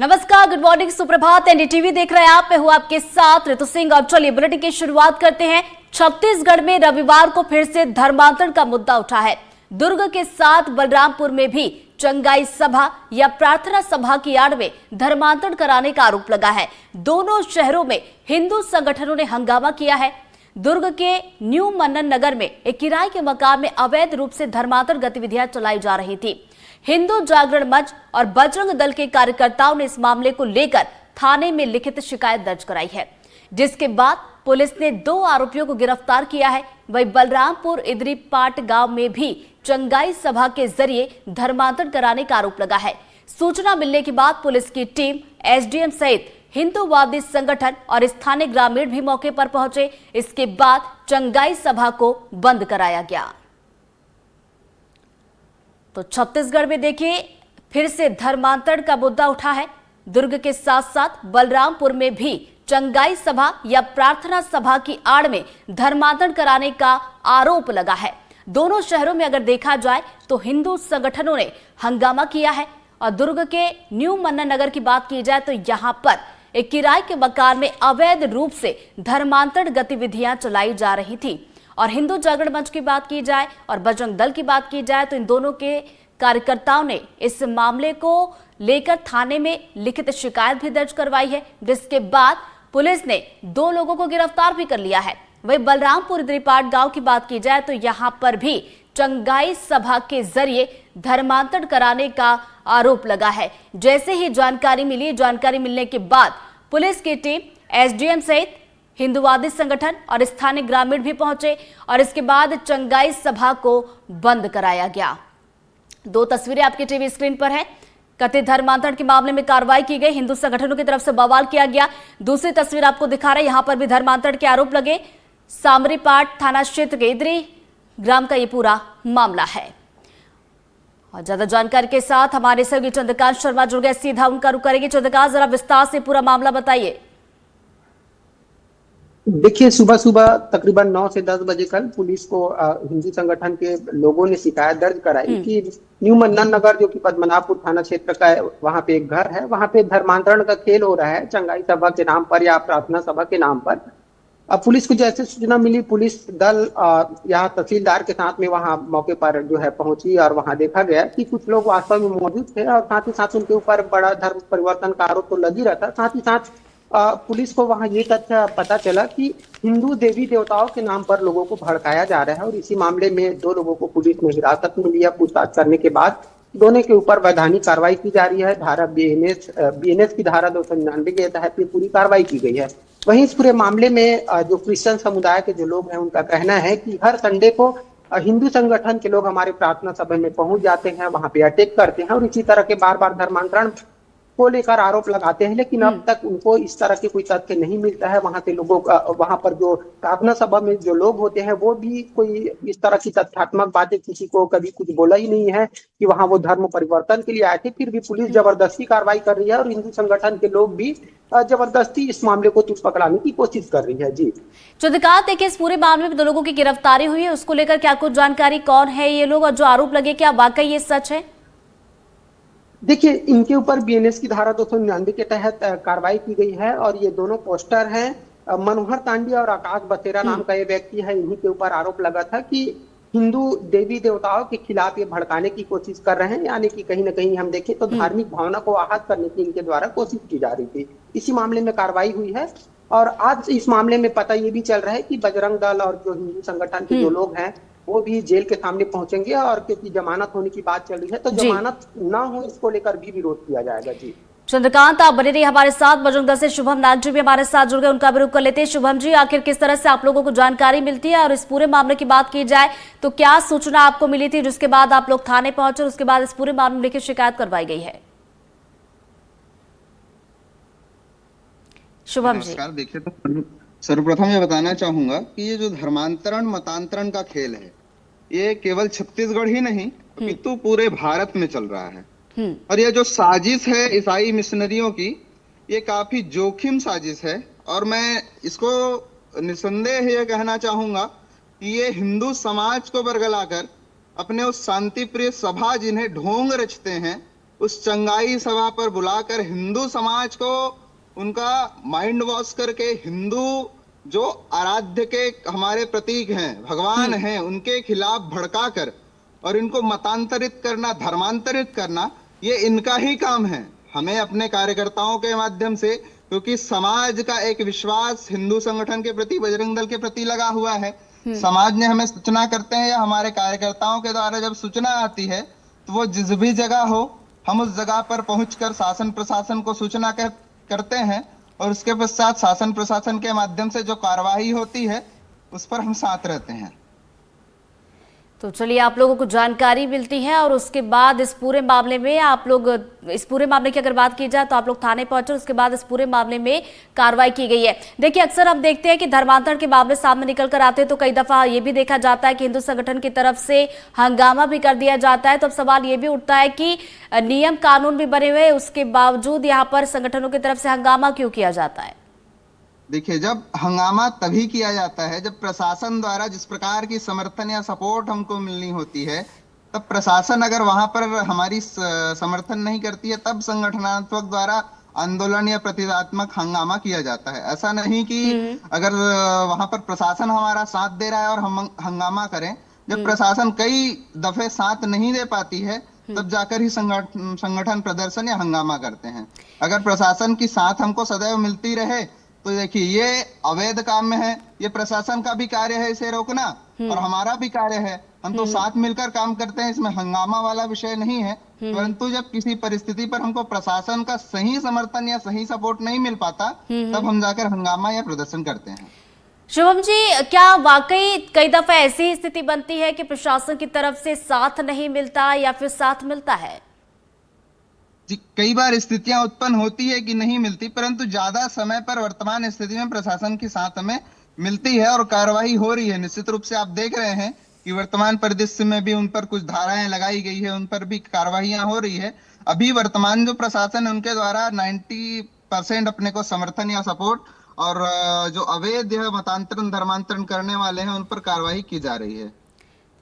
नमस्कार, good morning, सुप्रभात। NDTV देख रहे हैं आप। मैं हूं आपके साथ ऋतु सिंह। और चलिए बुलेटिन की शुरुआत करते हैं। छत्तीसगढ़ में रविवार को फिर से धर्मांतरण का मुद्दा उठा है। दुर्ग के साथ बलरामपुर में भी चंगाई सभा या प्रार्थना सभा की आड़ में धर्मांतरण कराने का आरोप लगा है। दोनों शहरों में हिंदू संगठनों ने हंगामा किया है। दुर्ग के न्यू मन्नन नगर में एक किराए के मकान में अवैध रूप से धर्मांतरण गतिविधियां चलाई जा रही थी। हिंदू जागरण मंच और बजरंग दल के कार्यकर्ताओं ने इस मामले को लेकर थाने में लिखित शिकायत दर्ज कराई है, जिसके बाद पुलिस ने 2 आरोपियों को गिरफ्तार किया है। वहीं बलरामपुर इदरीपाट गांव में भी चंगाई सभा के जरिए धर्मांतरण कराने का आरोप लगा है। सूचना मिलने के बाद पुलिस की टीम, एसडीएम सहित हिंदूवादी संगठन और स्थानीय ग्रामीण भी मौके पर पहुंचे। इसके बाद चंगाई सभा को बंद कराया गया। तो छत्तीसगढ़ में देखिए फिर से धर्मांतरण का मुद्दा उठा है। दुर्ग के साथ साथ बलरामपुर में भी चंगाई सभा या प्रार्थना सभा की आड़ में धर्मांतरण कराने का आरोप लगा है। दोनों शहरों में अगर देखा जाए तो हिंदू संगठनों ने हंगामा किया है। और दुर्ग के न्यू मन्नन नगर की बात की जाए तो यहां पर एक किराए के मकान में अवैध रूप से धर्मांतरण गतिविधियां चलाई जा रही थी। और हिंदू जागरण मंच की बात की जाए और बजरंग दल की बात की जाए तो इन दोनों के कार्यकर्ताओं ने इस मामले को लेकर थाने में लिखित शिकायत भी दर्ज करवाई है, जिसके बाद पुलिस ने 2 लोगों को गिरफ्तार भी कर लिया है। वहीं बलरामपुर इदरीपाट गांव की बात की जाए तो यहां पर भी चंगाई सभा के जरिए धर्मांतरण कराने का आरोप लगा है। जैसे ही जानकारी मिलने के बाद पुलिस की टीम, एसडीएम सहित हिंदूवादी संगठन और स्थानीय ग्रामीण भी पहुंचे और इसके बाद चंगाई सभा को बंद कराया गया। 2 तस्वीरें आपके टीवी स्क्रीन पर है। कथित धर्मांतरण के मामले में कार्रवाई की गई, हिंदू संगठनों की तरफ से बवाल किया गया। दूसरी तस्वीर आपको दिखा रहे हैं, यहां पर भी धर्मांतरण के आरोप लगे। सामरीपाट थाना क्षेत्र के इदरी ग्राम का ये पूरा मामला है। और ज्यादा जानकारी के साथ हमारे सहयोगी चंद्रकांत शर्मा जुड़ गए, सीधा उनका रुख करेंगे। चंद्रकांत, जरा विस्तार से पूरा मामला बताइए। देखिए, सुबह सुबह तकरीबन 9 से 10 बजे कल पुलिस को हिंदू संगठन के लोगों ने शिकायत दर्ज कराई कि न्यू मन्नन नगर, जो कि पद्मनाभपुर थाना क्षेत्र का है, वहां पे एक घर है, वहां पे धर्मांतरण का खेल हो रहा है चंगाई सभा के नाम पर या प्रार्थना सभा के नाम पर। अब पुलिस को जैसे सूचना मिली, पुलिस दल यहाँ तहसीलदार के साथ में वहां मौके पर जो है पहुंची और वहां देखा गया कि कुछ लोग वास्तव में मौजूद थे और साथ ही साथ उनके ऊपर बड़ा धर्म परिवर्तन का आरोप तो लग ही रहा था। साथ ही साथ पुलिस को वहां ये तथ्य पता चला कि हिंदू देवी देवताओं के नाम पर लोगों को भड़काया जा रहा है। और इसी मामले में 2 लोगों को पुलिस ने हिरासत में लिया। पूछताछ करने के बाद दोनों के ऊपर वैधानिक कार्रवाई की जा रही है। धारा बीएनएस की धारा 299 के तहत पूरी कार्रवाई की गई है। वहीं इस पूरे मामले में जो क्रिश्चियन समुदाय के जो लोग हैं, उनका कहना है कि हर संडे को हिंदू संगठन के लोग हमारे प्रार्थना सभा में पहुंच जाते हैं, वहां पे अटैक करते हैं और इसी तरह के बार बार धर्मांतरण को लेकर आरोप लगाते हैं। लेकिन अब तक उनको इस तरह के कोई तथ्य नहीं मिलता है। वहां से लोगों का, वहां पर जो प्रार्थना सभा में जो लोग होते हैं, वो भी कोई इस तरह की तथ्यात्मक बातें किसी को कभी कुछ बोला ही नहीं है कि वहां वो धर्म परिवर्तन के लिए आए थे। फिर भी पुलिस जबरदस्ती कार्रवाई कर रही है और हिंदू संगठन के लोग भी जबरदस्ती इस मामले को तुच्छ पकड़ाने की कोशिश कर रही है। जी चंद्रकांत, देखिए इस पूरे मामले में 2 लोगों की गिरफ्तारी हुई है, उसको लेकर क्या कुछ जानकारी, कौन है ये लोग और जो आरोप लगे, क्या वाकई ये सच है? देखिए, इनके ऊपर बीएनएस की धारा 299 के तहत कार्रवाई की गई है और ये दोनों पोस्टर हैं। मनोहर तांडी और आकाश बसेरा नाम का ये व्यक्ति है। इन्हीं के ऊपर आरोप लगा था कि हिंदू देवी देवताओं के खिलाफ ये भड़काने की कोशिश कर रहे हैं, यानी कि कहीं ना कहीं हम देखें तो धार्मिक भावना को आहत करने की इनके द्वारा कोशिश की जा रही थी। इसी मामले में कार्रवाई हुई है और आज इस मामले में पता ये भी चल रहा है कि बजरंग दल और जो हिंदू संगठन के जो लोग हैं वो भी जेल के सामने पहुंचेंगे और क्योंकि जमानत होने की बात चल रही है तो जमानत ना हो इसको लेकर भी विरोध किया जाएगा। जी चंद्रकांत, आप बने रहिए हमारे साथ। बजरंग दल से शुभम नाग जी भी हमारे साथ जुड़ गए, उनका भी रुख कर लेते हैं। शुभम जी, आखिर किस तरह से आप लोगों को जानकारी मिलती है और इस पूरे मामले की बात की जाए तो क्या सूचना आपको मिली थी जिसके बाद आप लोग थाने पहुंचे और उसके बाद इस पूरे मामले में लेकर शिकायत करवाई गई है? शुभम जी, देखिए, तो सर्वप्रथम ये बताना चाहूंगा कि ये जो धर्मांतरण मतांतरण का खेल है, ये केवल छत्तीसगढ़ ही नहीं अपितु पूरे भारत में चल रहा है। और ये जो साजिश है ईसाई मिशनरियों की, ये काफी जोखिम साजिश है। और मैं इसको निसंदेह ये कहना चाहूंगा कि ये हिंदू समाज को बरगलाकर अपने उस शांति प्रिय सभा जिन्हें ढोंग रचते हैं, उस चंगाई सभा पर बुलाकर हिंदू समाज को उनका माइंड वॉश करके हिंदू जो आराध्य के हमारे प्रतीक हैं, भगवान हैं, उनके खिलाफ भड़का कर और इनको मतांतरित करना, धर्मांतरित करना, ये इनका ही काम है। हमें अपने कार्यकर्ताओं के माध्यम से, क्योंकि समाज का एक विश्वास हिंदू संगठन के प्रति, बजरंग दल के प्रति लगा हुआ है। समाज ने हमें सूचना करते हैं या हमारे कार्यकर्ताओं के द्वारा जब सूचना आती है तो वो जिस भी जगह हो, हम उस जगह पर पहुंचकर शासन प्रशासन को सूचना करते हैं और उसके पश्चात शासन प्रशासन के माध्यम से जो कार्रवाई होती है उस पर हम साथ रहते हैं। तो चलिए, आप लोगों को जानकारी मिलती है और उसके बाद इस पूरे मामले में आप लोग, इस पूरे मामले की अगर बात की जाए तो आप लोग थाने पहुंचे, उसके बाद इस पूरे मामले में कार्रवाई की गई है। देखिए, अक्सर हम देखते हैं कि धर्मांतरण के मामले सामने निकल कर आते हैं तो कई दफा ये भी देखा जाता है कि हिंदू संगठन की तरफ से हंगामा भी कर दिया जाता है। तो अब सवाल ये भी उठता है कि नियम कानून भी बने हुए, उसके बावजूद यहाँ पर संगठनों की तरफ से हंगामा क्यों किया जाता है? देखिए, जब हंगामा तभी किया जाता है जब प्रशासन द्वारा जिस प्रकार की समर्थन या सपोर्ट हमको मिलनी होती है, तब प्रशासन अगर वहां पर हमारी समर्थन नहीं करती है, तब संगठनात्मक द्वारा आंदोलन या प्रतिदात्मक हंगामा किया जाता है। ऐसा नहीं कि अगर वहां पर प्रशासन हमारा साथ दे रहा है और हम हंगामा करें। जब प्रशासन कई दफे साथ नहीं दे पाती है तब जाकर ही संगठन प्रदर्शन या हंगामा करते हैं। अगर प्रशासन की साथ हमको सदैव मिलती रहे तो देखिए, ये अवैध काम में है, ये प्रशासन का भी कार्य है इसे रोकना और हमारा भी कार्य है। हम तो साथ मिलकर काम करते हैं, इसमें हंगामा वाला विषय नहीं है। परंतु जब किसी परिस्थिति पर हमको प्रशासन का सही समर्थन या सही सपोर्ट नहीं मिल पाता, तब हम जाकर हंगामा या प्रदर्शन करते हैं। शुभम जी, क्या वाकई कई दफा ऐसी स्थिति बनती है कि प्रशासन की तरफ से साथ नहीं मिलता या फिर साथ मिलता है? कई बार स्थितियां उत्पन्न होती है कि नहीं मिलती, परंतु ज्यादा समय पर वर्तमान स्थिति में प्रशासन के साथ हमें मिलती है और कार्रवाई हो रही है। निश्चित रूप से आप देख रहे हैं कि वर्तमान परिदृश्य में भी उन पर कुछ धाराएं लगाई गई है, उन पर भी कार्रवाइयां हो रही है। अभी वर्तमान जो प्रशासन है उनके द्वारा 90% अपने को समर्थन या सपोर्ट, और जो अवैध मतांतरण धर्मांतरण करने वाले हैं उन पर कार्रवाई की जा रही है।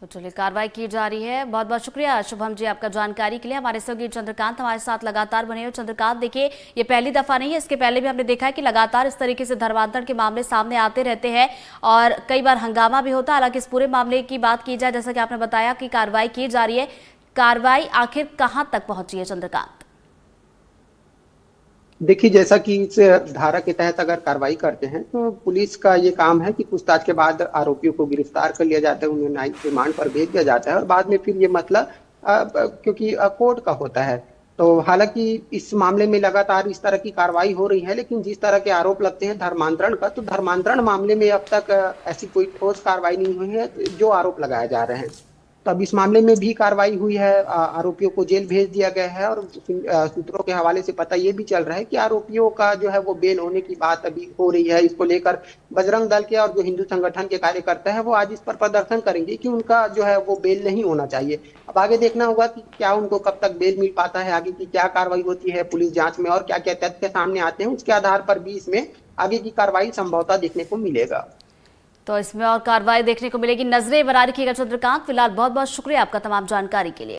तो चलिए, कार्रवाई की जा रही है। बहुत बहुत शुक्रिया शुभम जी आपका जानकारी के लिए। हमारे सहयोगी चंद्रकांत हमारे साथ लगातार बने हुए। चंद्रकांत, देखिए, ये पहली दफा नहीं है, इसके पहले भी हमने देखा है कि लगातार इस तरीके से धर्मांतरण के मामले सामने आते रहते हैं और कई बार हंगामा भी होता है। हालांकि इस पूरे मामले की बात की जाए, जैसा कि आपने बताया कि कार्रवाई की जा रही है, कार्रवाई आखिर कहां तक पहुंची है चंद्रकांत? देखिए, जैसा कि इस धारा के तहत अगर कार्रवाई करते हैं तो पुलिस का ये काम है कि पूछताछ के बाद आरोपियों को गिरफ्तार कर लिया जाता है, उन्हें न्यायिक रिमांड पर भेज दिया जाता है और बाद में फिर ये मसला क्योंकि कोर्ट का होता है। तो हालांकि इस मामले में लगातार इस तरह की कार्रवाई हो रही है, लेकिन जिस तरह के आरोप लगते हैं धर्मांतरण का, तो धर्मांतरण मामले में अब तक ऐसी कोई ठोस कार्रवाई नहीं हुई है जो आरोप लगाए जा रहे हैं। तो अब इस मामले में भी कार्रवाई हुई है, आरोपियों को जेल भेज दिया गया है और सूत्रों के हवाले से पता ये भी चल रहा है कि आरोपियों का जो है वो बेल होने की बात अभी हो रही है। इसको लेकर बजरंग दल के और जो हिंदू संगठन के कार्यकर्ता है वो आज इस पर प्रदर्शन करेंगे कि उनका जो है वो बेल नहीं होना चाहिए। अब आगे देखना होगा कि क्या उनको कब तक बेल मिल पाता है, आगे की क्या कार्रवाई होती है पुलिस जांच में और क्या क्या तथ्य सामने आते हैं, उसके आधार पर भी इसमें आगे की कार्रवाई संभवतः देखने को मिलेगा। तो इसमें और कार्रवाई देखने को मिलेगी। नजरें बना रखिएगा चंद्रकांत। फिलहाल बहुत बहुत शुक्रिया आपका तमाम जानकारी के लिए।